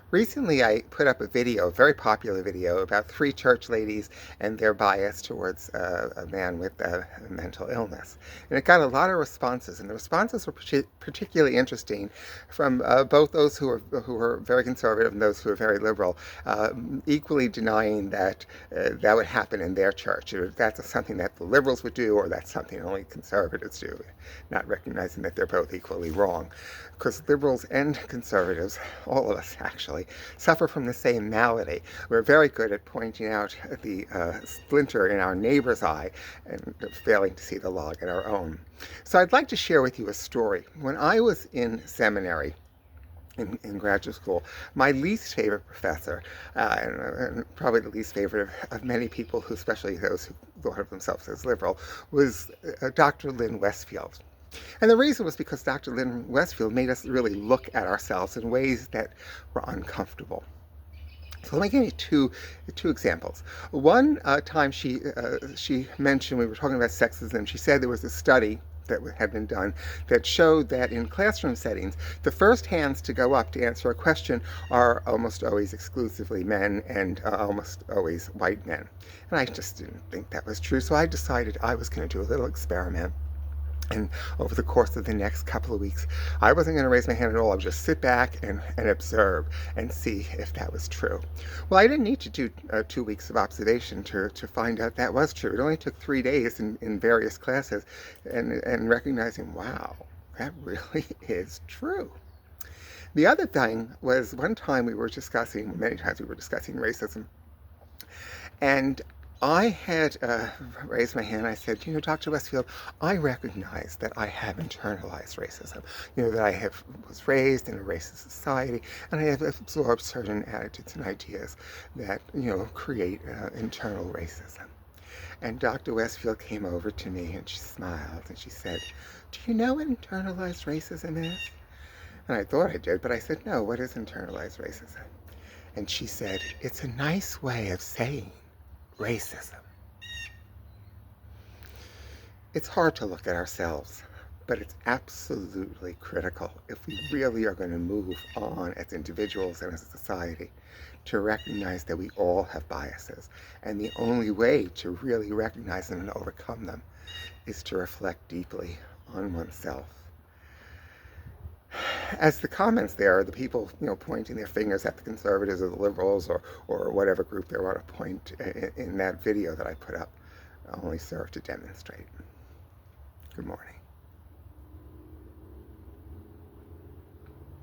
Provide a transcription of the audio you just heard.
Recently, I put up a video, a very popular video, about three church ladies and their bias towards a man with a mental illness. And it got a lot of responses, and the responses were particularly interesting from both those who were very conservative and those who were very liberal, equally denying that that would happen in their church. That's something that the liberals would do, or that's something only conservatives do, not recognizing that they're both equally wrong. Because liberals and conservatives, all of us actually, suffer from the same malady. We're very good at pointing out the splinter in our neighbor's eye and failing to see the log in our own. So I'd like to share with you a story. When I was in seminary, in graduate school, my least favorite professor, and probably the least favorite of many people, who, especially those who thought of themselves as liberal, was Dr. Lynn Westfield. And the reason was because Dr. Lynn Westfield made us really look at ourselves in ways that were uncomfortable. So let me give you two examples. One time she mentioned, we were talking about sexism. She said there was a study that had been done that showed that in classroom settings, the first hands to go up to answer a question are almost always exclusively men, and almost always white men. And I just didn't think that was true, so I decided I was going to do a little experiment. And over the course of the next couple of weeks, I wasn't going to raise my hand at all. I would just sit back and observe and see if that was true. Well, I didn't need to do 2 weeks of observation to find out that was true. It only took 3 days in various classes and recognizing, wow, that really is true. The other thing was, one time many times we were discussing racism, and I had raised my hand. I said, Dr. Westfield, I recognize that I have internalized racism. That I was raised in a racist society, and I have absorbed certain attitudes and ideas that, create internal racism. And Dr. Westfield came over to me and she smiled and she said, do you know what internalized racism is? And I thought I did, but I said, no, what is internalized racism? And she said, it's a nice way of saying racism. It's hard to look at ourselves, but it's absolutely critical if we really are going to move on as individuals and as a society to recognize that we all have biases. And the only way to really recognize them and overcome them is to reflect deeply on oneself. As the comments there, the people pointing their fingers at the conservatives or the liberals or whatever group they want to point in that video that I put up, only serve to demonstrate. Good morning.